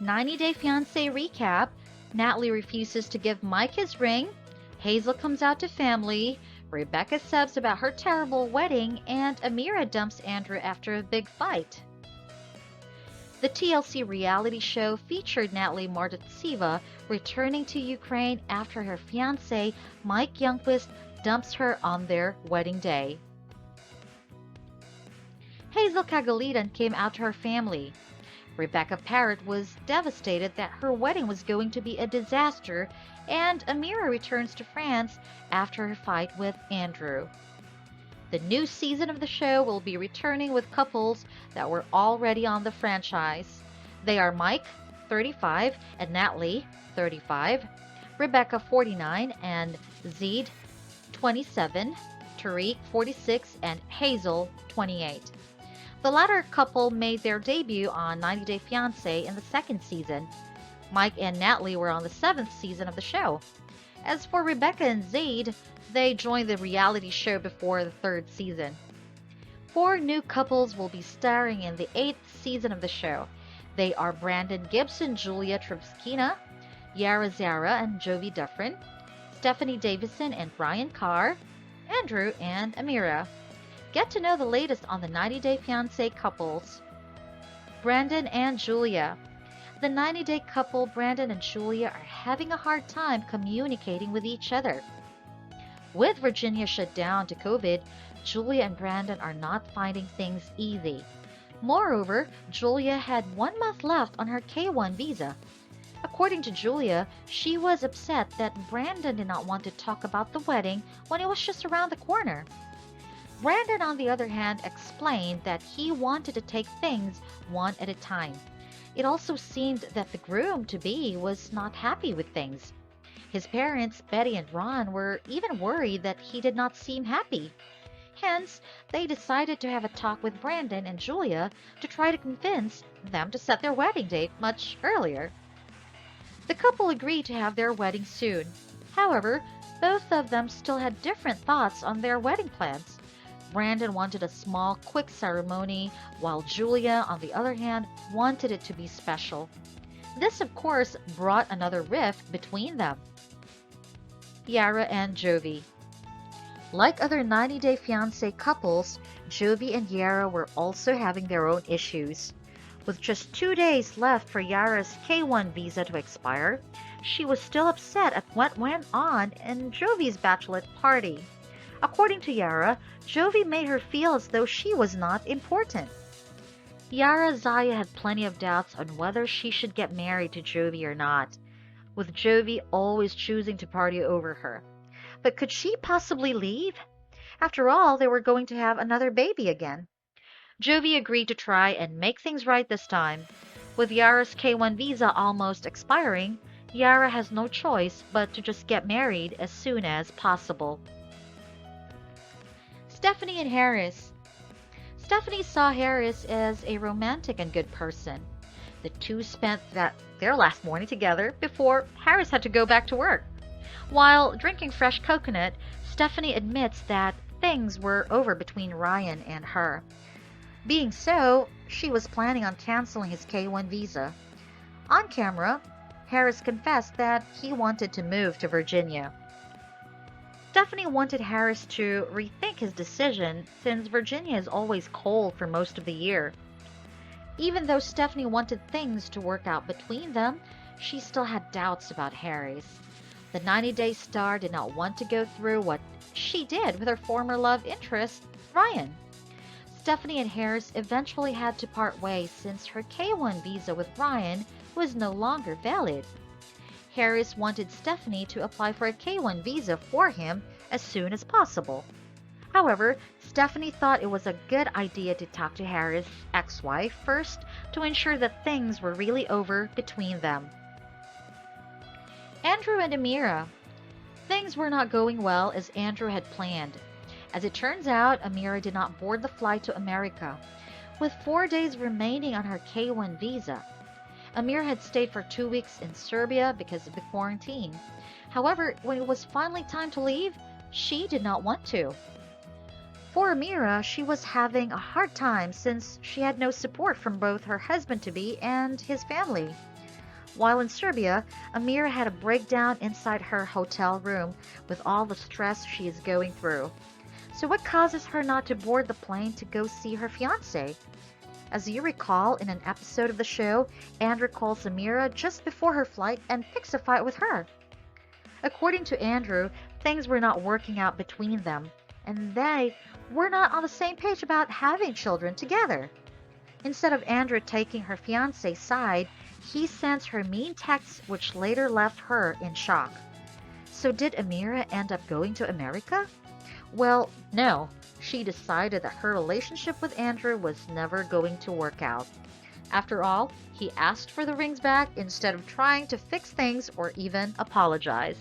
90-Day Fiance Recap. Natalie refuses to give Mike his ring. Hazel comes out to family. Rebecca sobs about her terrible wedding. And Amira dumps Andrew after a big fight. The TLC reality show featured Natalie Martinseva returning to Ukraine after her fiancé Mike Youngquist dumps her on their wedding day. Hazel Kagalitan came out to her family. Rebecca Parrott was devastated that her wedding was going to be a disaster, and Amira returns to France after her fight with Andrew. The new season of the show will be returning with couples that were already on the franchise. They are Mike, 35, and Natalie, 35, Rebecca, 49, and Zeid, 27, Tariq, 46, and Hazel, 28. The latter couple made their debut on 90 Day Fiancé in the second season. Mike and Natalie were on the seventh season of the show. As for Rebecca and Zeid, they joined the reality show before the third season. 4 new couples will be starring in the 8th season of the show. They are Brandon Gibson, Julia Trubskina, Yara and Jovi Dufresne, Stephanie Davison and Brian Carr, Andrew and Amira. Get to know the latest on the 90 Day Fiancé couples. Brandon and Julia. The 90-day couple Brandon and Julia are having a hard time communicating with each other. With Virginia shut down to COVID, Julia and Brandon are not finding things easy. Moreover, Julia had 1 month left on her K1 visa. According to Julia, she was upset that Brandon did not want to talk about the wedding when it was just around the corner. Brandon, on the other hand, explained that he wanted to take things one at a time. It also seemed that the groom-to-be was not happy with things. His parents, Betty and Ron, were even worried that he did not seem happy. Hence, they decided to have a talk with Brandon and Julia to try to convince them to set their wedding date much earlier. The couple agreed to have their wedding soon. However, both of them still had different thoughts on their wedding plans. Brandon wanted a small, quick ceremony, while Julia, on the other hand, wanted it to be special. This, of course, brought another rift between them. Yara and Jovi. Like other 90 Day Fiancé couples, Jovi and Yara were also having their own issues. With just 2 days left for Yara's K1 visa to expire, she was still upset at what went on in Jovi's bachelorette party. According to Yara, Jovi made her feel as though she was not important. Yara Zaya had plenty of doubts on whether she should get married to Jovi or not, with Jovi always choosing to party over her. But could she possibly leave? After all, they were going to have another baby again. Jovi agreed to try and make things right this time. With Yara's K1 visa almost expiring, Yara has no choice but to just get married as soon as possible. Stephanie and Harris. Stephanie saw Harris as a romantic and good person. The two spent their last morning together before Harris had to go back to work. While drinking fresh coconut, Stephanie admits that things were over between Ryan and her. Being so, she was planning on canceling his K1 visa. On camera, Harris confessed that he wanted to move to Virginia. Stephanie wanted Harris to rethink his decision since Virginia is always cold for most of the year. Even though Stephanie wanted things to work out between them, she still had doubts about Harris. The 90-day star did not want to go through what she did with her former love interest, Ryan. Stephanie and Harris eventually had to part ways since her K1 visa with Ryan was no longer valid. Harris wanted Stephanie to apply for a K1 visa for him as soon as possible. However, Stephanie thought it was a good idea to talk to Harris' ex-wife first to ensure that things were really over between them. Andrew and Amira. Things were not going well as Andrew had planned. As it turns out, Amira did not board the flight to America, with 4 days remaining on her K1 visa. Amira had stayed for 2 weeks in Serbia because of the quarantine. However, when it was finally time to leave, she did not want to. For Amira, she was having a hard time since she had no support from both her husband-to-be and his family. While in Serbia, Amira had a breakdown inside her hotel room with all the stress she is going through. So, what causes her not to board the plane to go see her fiance? As you recall, in an episode of the show, Andrew calls Amira just before her flight and picks a fight with her. According to Andrew, things were not working out between them, and they were not on the same page about having children together. Instead of Andrew taking her fiance's side, he sends her mean texts which later left her in shock. So did Amira end up going to America? Well, no. She decided that her relationship with Andrew was never going to work out. After all, he asked for the rings back instead of trying to fix things or even apologize.